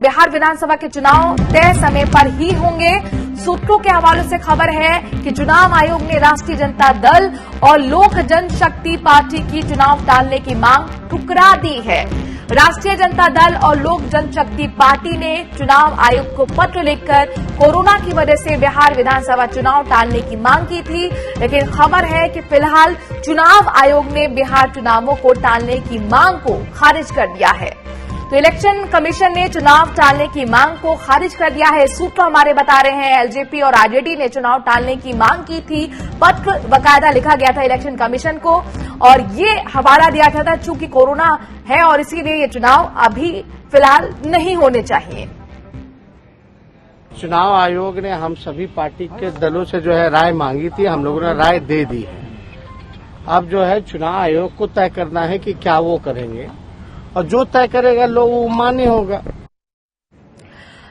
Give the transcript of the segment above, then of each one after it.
बिहार विधानसभा के चुनाव तय समय पर ही होंगे। सूत्रों के हवाले से खबर है कि चुनाव आयोग ने राष्ट्रीय जनता दल और लोक जनशक्ति पार्टी की चुनाव टालने की मांग ठुकरा दी है। राष्ट्रीय जनता दल और लोक जनशक्ति पार्टी ने चुनाव आयोग को पत्र लिखकर कोरोना की वजह से बिहार विधानसभा चुनाव टालने की मांग की थी, लेकिन खबर है कि फिलहाल चुनाव आयोग ने बिहार चुनावों को टालने की मांग को खारिज कर दिया है। तो इलेक्शन कमीशन ने चुनाव टालने की मांग को खारिज कर दिया है। सूत्र हमारे बता रहे हैं एलजेपी और आरजेडी ने चुनाव टालने की मांग की थी, पत्र बाकायदा लिखा गया था इलेक्शन कमीशन को और ये हवाला दिया गया था चूंकि कोरोना है और इसीलिए ये चुनाव अभी फिलहाल नहीं होने चाहिए। चुनाव आयोग ने हम सभी पार्टी के दलों से जो है राय मांगी थी, हम लोगों ने राय दे दी है। अब जो है चुनाव आयोग को तय करना है कि क्या वो करेंगे और जो तय करेगा लोग वो मान्य होगा।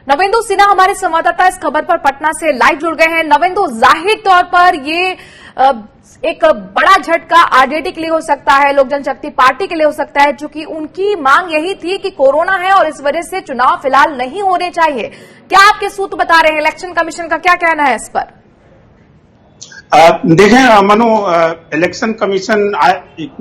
नवेंदु सिन्हा हमारे संवाददाता इस खबर पर पटना से लाइव जुड़ गए हैं। नवेंदु, जाहिर तौर पर ये एक बड़ा झटका आरजेडी के लिए हो सकता है, लोक जनशक्ति पार्टी के लिए हो सकता है, चूंकि उनकी मांग यही थी कि कोरोना है और इस वजह से चुनाव फिलहाल नहीं होने चाहिए। क्या आपके सूत्र बता रहे हैं, इलेक्शन कमीशन का क्या कहना है इस पर? देखें मनु, इलेक्शन कमीशन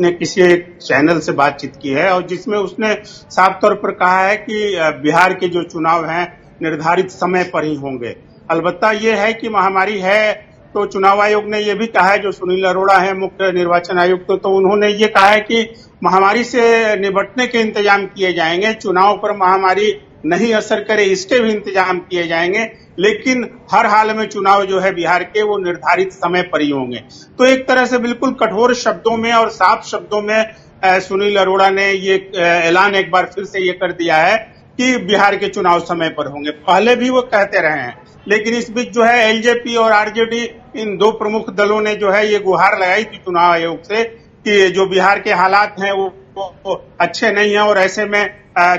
ने किसी एक चैनल से बातचीत की है और जिसमें उसने साफ तौर पर कहा है कि बिहार के जो चुनाव हैं निर्धारित समय पर ही होंगे। अलबत्ता ये है कि महामारी है तो चुनाव आयोग ने ये भी कहा है, जो सुनील अरोड़ा है मुख्य निर्वाचन आयुक्त, तो उन्होंने ये कहा है कि महामारी से निपटने के इंतजाम किए जाएंगे, चुनाव पर महामारी नहीं असर करे इसके भी इंतजाम किए जाएंगे, लेकिन हर हाल में चुनाव जो है बिहार के वो निर्धारित समय पर ही होंगे। तो एक तरह से बिल्कुल कठोर शब्दों में और साफ शब्दों में सुनील अरोड़ा ने ये ऐलान एक बार फिर से ये कर दिया है कि बिहार के चुनाव समय पर होंगे। पहले भी वो कहते रहे हैं, लेकिन इस बीच जो है एलजेपी और आरजेडी इन दो प्रमुख दलों ने जो है ये गुहार लगाई थी चुनाव आयोग से कि जो बिहार के हालात हैं वो अच्छे नहीं है और ऐसे में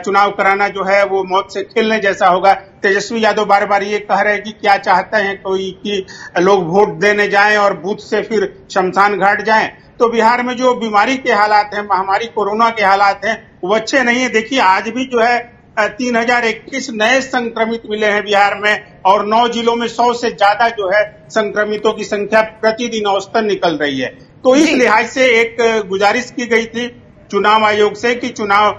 चुनाव कराना जो है वो मौत से खेलने जैसा होगा। तेजस्वी यादव बार बार ये कह रहे हैं कि क्या चाहते हैं कोई कि लोग वोट देने जाएं और बूथ से फिर शमशान घाट जाएं। तो बिहार में जो बीमारी के हालात हैं, महामारी कोरोना के हालात हैं, वो अच्छे नहीं है। देखिए आज भी जो है 3021 नए संक्रमित मिले हैं बिहार में और 9 जिलों में 100 से ज्यादा जो है संक्रमितों की संख्या प्रतिदिन औसतन निकल रही है। तो इस लिहाज से एक गुजारिश की गई थी चुनाव आयोग से कि चुनाव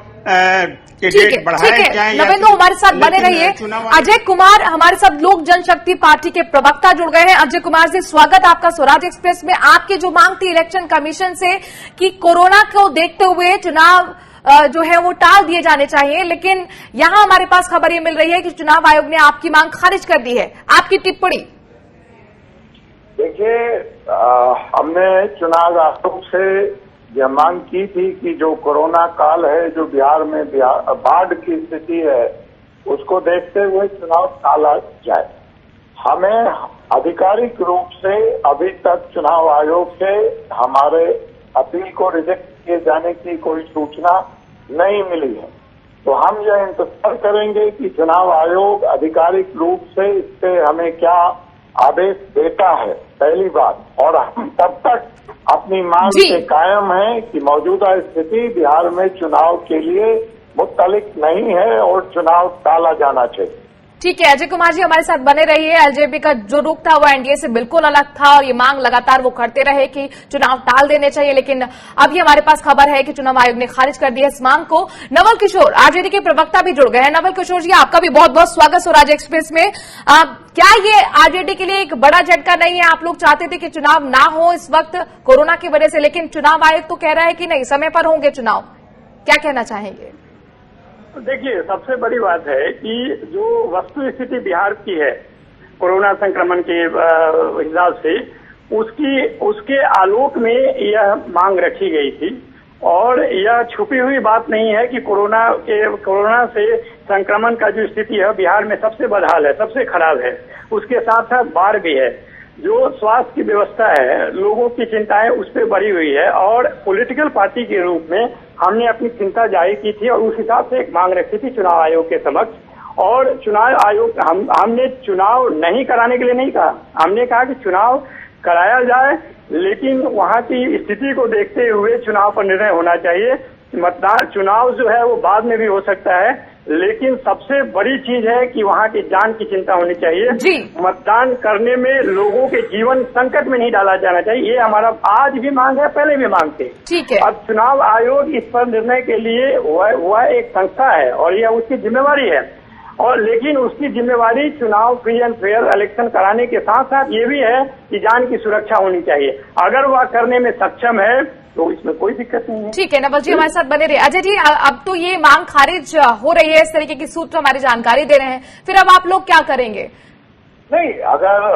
के डेट बढ़ाए जाएं। नवेंदु हमारे साथ बने रहिए। अजय कुमार हमारे साथ लोक जनशक्ति पार्टी के प्रवक्ता जुड़ गए हैं। अजय कुमार जी, स्वागत आपका स्वराज एक्सप्रेस में। आपकी जो मांग थी इलेक्शन कमीशन से कि कोरोना को देखते हुए चुनाव जो है वो टाल दिए जाने चाहिए, लेकिन यहां हमारे पास खबर ये मिल रही है कि चुनाव आयोग ने आपकी मांग खारिज कर दी है। आपकी टिप्पणी? देखिए, हमने चुनाव आयोग से यह मांग की थी कि जो कोरोना काल है, जो बिहार में बाढ़ की स्थिति है, उसको देखते हुए चुनाव टाला जाए। हमें आधिकारिक रूप से अभी तक चुनाव आयोग से हमारे अपील को रिजेक्ट किए जाने की कोई सूचना नहीं मिली है। तो हम यह इंतजार करेंगे कि चुनाव आयोग आधिकारिक रूप से इस पे हमें क्या आदेश देता है, पहली बात। और हम तब तक अपनी मांग से कायम है कि मौजूदा स्थिति बिहार में चुनाव के लिए मुत्तलिक नहीं है और चुनाव टाला जाना चाहिए। ठीक है, अजय कुमार जी हमारे साथ बने रहिए। एलजेपी का जो रुख था वो एनडीए से बिल्कुल अलग था और ये मांग लगातार वो करते रहे कि चुनाव टाल देने चाहिए, लेकिन अभी हमारे पास खबर है कि चुनाव आयोग ने खारिज कर दिया इस मांग को। नवल किशोर आरजेडी के प्रवक्ता भी जुड़ गए हैं। नवल किशोर जी, आपका भी बहुत बहुत स्वागत स्वराज एक्सप्रेस में। क्या ये आरजेडी के लिए एक बड़ा झटका नहीं है? आप लोग चाहते थे कि चुनाव ना हो इस वक्त कोरोना की वजह से, लेकिन चुनाव आयोग तो कह रहा है कि नहीं, समय पर होंगे चुनाव। क्या कहना चाहेंगे? देखिए, सबसे बड़ी बात है कि जो वस्तु स्थिति बिहार की है कोरोना संक्रमण के हिसाब से, उसके आलोक में यह मांग रखी गई थी और यह छुपी हुई बात नहीं है कि कोरोना से संक्रमण का जो स्थिति है बिहार में सबसे बदहाल है, सबसे खराब है। उसके साथ साथ बाढ़ भी है। जो स्वास्थ्य की व्यवस्था है, लोगों की चिंताएं उस पर बढ़ी हुई है और पॉलिटिकल पार्टी के रूप में हमने अपनी चिंता जाहिर की थी और उस हिसाब से एक मांग रखी थी चुनाव आयोग के समक्ष। और चुनाव आयोग हमने चुनाव नहीं कराने के लिए नहीं कहा, हमने कहा कि चुनाव कराया जाए, लेकिन वहां की स्थिति को देखते हुए चुनाव पर निर्णय होना चाहिए। मतदान चुनाव जो है वो बाद में भी हो सकता है, लेकिन सबसे बड़ी चीज है कि वहाँ की जान की चिंता होनी चाहिए जी। मतदान करने में लोगों के जीवन संकट में नहीं डाला जाना चाहिए। ये हमारा आज भी मांग है, पहले भी मांग थी। ठीक है। अब चुनाव आयोग इस पर निर्णय के लिए वह एक संस्था है और यह उसकी जिम्मेवारी है, और लेकिन उसकी जिम्मेवारी चुनाव फ्री एंड फेयर इलेक्शन कराने के साथ साथ ये भी है कि जान की सुरक्षा होनी चाहिए। अगर वह करने में सक्षम है तो इसमें कोई दिक्कत नहीं है। ठीक है, नवल जी हमारे साथ बने रहे। अजय जी, अब तो ये मांग खारिज हो रही है, इस तरीके की सूत्र हमारी जानकारी दे रहे हैं, फिर अब आप लोग क्या करेंगे? नहीं, अगर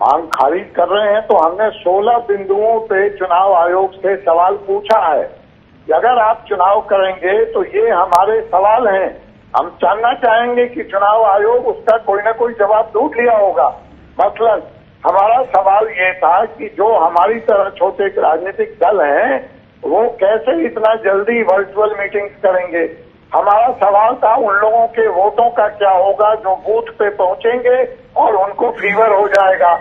मांग खारिज कर रहे हैं तो हमने 16 बिंदुओं पे चुनाव आयोग से सवाल पूछा है कि अगर आप चुनाव करेंगे तो ये हमारे सवाल हैं। हम जानना चाहेंगे कि चुनाव आयोग उसका कोई ना कोई जवाब ढूंढ लिया होगा। मसलन हमारा सवाल ये था कि जो हमारी तरह छोटे राजनीतिक दल हैं वो कैसे इतना जल्दी वर्चुअल मीटिंग्स करेंगे। हमारा सवाल था उन लोगों के वोटों का क्या होगा जो बूथ पे पहुंचेंगे और उनको फीवर हो जाएगा।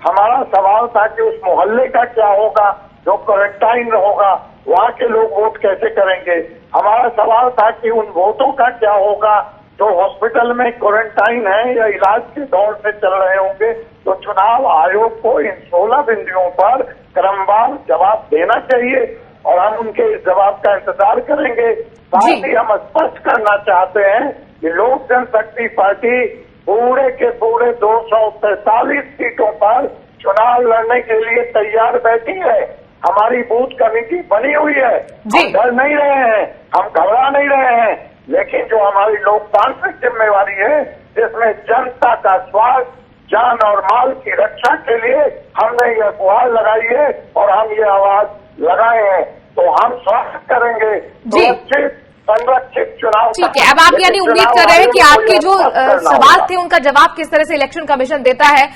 हमारा सवाल था कि उस मोहल्ले का क्या होगा जो क्वारंटाइन होगा, वहाँ के लोग वोट कैसे करेंगे। हमारा सवाल था कि उन वोटों का क्या होगा जो हॉस्पिटल में क्वारंटाइन है या इलाज के दौर से चल रहे होंगे। तो चुनाव आयोग को इन 16 बिंदुओं पर क्रमवार जवाब देना चाहिए और हम उनके इस जवाब का इंतजार करेंगे। साथ ही हम स्पष्ट करना चाहते हैं कि लोक जनशक्ति पार्टी पूरे के पूरे 243 सीटों पर चुनाव लड़ने के लिए तैयार बैठी है। हमारी बूथ कमेटी बनी हुई है। हम डर नहीं रहे हैं, हम घबरा नहीं रहे हैं, लेकिन जो हमारी लोकतांत्रिक जिम्मेवारी है जिसमें जनता का स्वास्थ्य, जान और माल की रक्षा के लिए हमने यह गुहार लगाई है और हम ये आवाज लगाए हैं, तो हम स्वागत करेंगे सुरक्षित संरक्षित चुनाव। ठीक है, अब आप यानी उम्मीद कर रहे हैं कि आपके जो सवाल थे उनका जवाब किस तरह से इलेक्शन कमीशन देता है।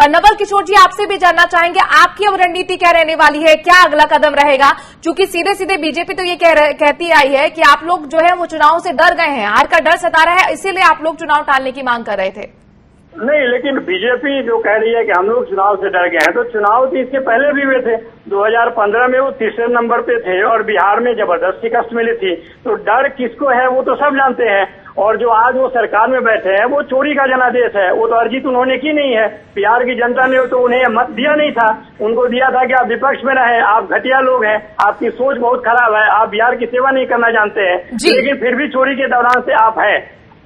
नवल किशोर जी, आपसे भी जानना चाहेंगे आपकी अब रणनीति क्या रहने वाली है, क्या अगला कदम रहेगा? क्योंकि सीधे सीधे बीजेपी तो ये कहती आई है कि आप लोग जो है वो चुनाव से डर गए हैं, हार का डर सता रहा है, इसीलिए आप लोग चुनाव टालने की मांग कर रहे थे। नहीं, लेकिन बीजेपी जो कह रही है कि हम लोग चुनाव से डर गए हैं, तो चुनाव तो इससे पहले भी हुए थे। 2015 में वो तीसरे नंबर पे थे और बिहार में जबरदस्त शिकस्त मिली थी। तो डर किसको है वो तो सब जानते हैं। और जो आज वो सरकार में बैठे हैं वो चोरी का जनादेश है, वो तो अर्जित उन्होंने की नहीं है। बिहार की जनता ने तो उन्हें मत दिया नहीं था, उनको दिया था कि आप विपक्ष में रहे, आप घटिया लोग हैं, आपकी सोच बहुत खराब है, आप बिहार की सेवा नहीं करना जानते हैं, लेकिन फिर भी चोरी के दौरान से आप हैं।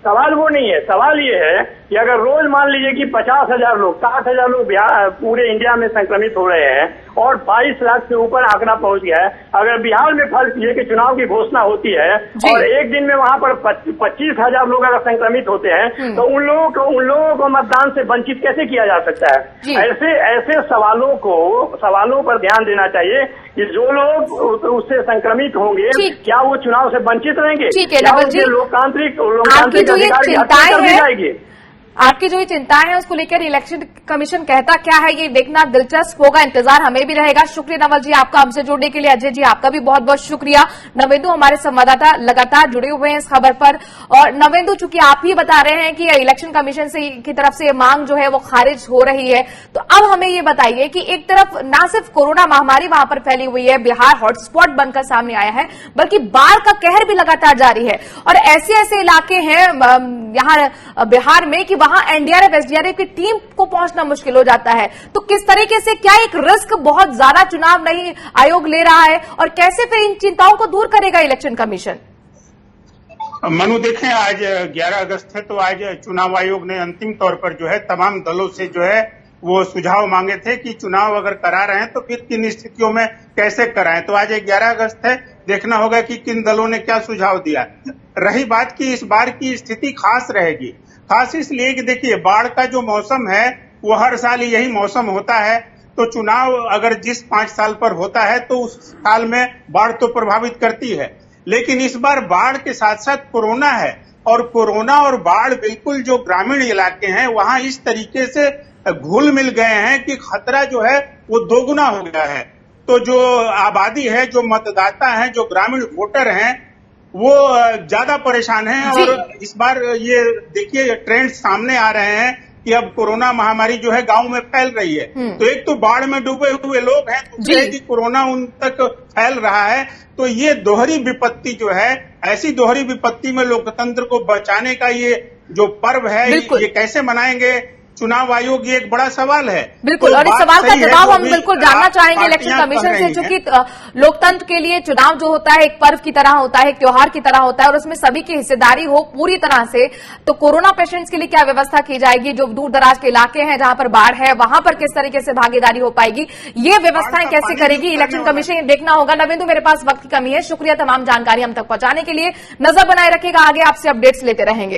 सवाल वो नहीं है, सवाल ये है कि अगर रोज मान लीजिए कि 50,000 लोग 60,000 लोग पूरे इंडिया में संक्रमित हो रहे हैं और 22 लाख से ऊपर आंकड़ा पहुंच गया है। अगर बिहार में फर्ज ये कि चुनाव की घोषणा होती है और एक दिन में वहां पर 25,000 लोग अगर संक्रमित होते हैं तो उन लोगों को मतदान से वंचित कैसे किया जा सकता है? ऐसे सवालों पर ध्यान देना चाहिए कि जो लोग उससे संक्रमित होंगे क्या वो चुनाव से वंचित रहेंगे? क्या उनके लोकतांत्रिक अधिकार की हत्या कर दी जाएगी? आपकी जो ये चिंताएं हैं उसको लेकर इलेक्शन कमीशन कहता क्या है ये देखना दिलचस्प होगा, इंतजार हमें भी रहेगा। शुक्रिया नवल जी आपका हमसे जुड़ने के लिए। अजय जी आपका भी बहुत बहुत शुक्रिया। नवेंदु हमारे संवाददाता लगातार जुड़े हुए हैं इस खबर पर। और नवेंदु, चूंकि आप ही बता रहे हैं कि इलेक्शन कमीशन की तरफ से मांग जो है वो खारिज हो रही है, तो अब हमें ये बताइए कि एक तरफ न सिर्फ कोरोना महामारी वहां पर फैली हुई है, बिहार हॉटस्पॉट बनकर सामने आया है, बल्कि बाढ़ का कहर भी लगातार जारी है और ऐसे इलाके हैं यहाँ बिहार में कि वहां एनडीआरएफ एसडीआरएफ की टीम को पहुंचना मुश्किल हो जाता है। तो किस तरीके से क्या एक रिस्क बहुत ज्यादा चुनाव नहीं आयोग ले रहा है और कैसे फिर इन चिंताओं को दूर करेगा इलेक्शन कमीशन? मनु, देखें आज 11 अगस्त है, तो आज चुनाव आयोग ने अंतिम तौर पर जो है तमाम दलों से जो है वो सुझाव मांगे थे कि चुनाव अगर करा रहे हैं तो फिर किन स्थितियों में कैसे कराएं। तो आज 11 अगस्त है, देखना होगा कि किन दलों ने क्या सुझाव दिया। रही बात की इस बार की स्थिति खास रहेगी, खास इसलिए कि देखिए बाढ़ का जो मौसम है वो हर साल यही मौसम होता है। तो चुनाव अगर जिस 5 साल पर होता है तो उस साल में बाढ़ तो प्रभावित करती है, लेकिन इस बार बाढ़ के साथ साथ कोरोना है और कोरोना और बाढ़ बिल्कुल जो ग्रामीण इलाके हैं वहां इस तरीके से घुल मिल गए हैं कि खतरा जो है वो दोगुना हो गया है। तो जो आबादी है, जो मतदाता हैं, जो ग्रामीण वोटर हैं, वो ज्यादा परेशान हैं। और इस बार ये देखिए ट्रेंड सामने आ रहे हैं कि अब कोरोना महामारी जो है गांव में फैल रही है। तो एक तो बाढ़ में डूबे हुए लोग हैं, दूसरे कि कोरोना उन तक फैल रहा है। तो ये दोहरी विपत्ति जो है, ऐसी दोहरी विपत्ति में लोकतंत्र को बचाने का ये जो पर्व है, ये कैसे मनाएंगे? चुनाव आयोग ये एक बड़ा सवाल है। बिल्कुल, और इस सवाल का जवाब हम बिल्कुल जानना चाहेंगे इलेक्शन कमीशन से, चूंकि लोकतंत्र के लिए चुनाव जो होता है एक पर्व की तरह होता है, एक त्योहार की तरह होता है, और उसमें सभी की हिस्सेदारी हो पूरी तरह से। तो कोरोना पेशेंट्स के लिए क्या व्यवस्था की जाएगी? जो दूर दराज के इलाके हैं जहां पर बाढ़ है, वहां पर किस तरीके से भागीदारी हो पाएगी? ये व्यवस्थाएं कैसे करेगी इलेक्शन कमीशन, देखना होगा। नवेंदु, मेरे पास वक्त की कमी है, शुक्रिया तमाम जानकारी हम तक पहुंचाने के लिए। नजर बनाए रखिएगा, आगे आपसे अपडेट्स लेते रहेंगे।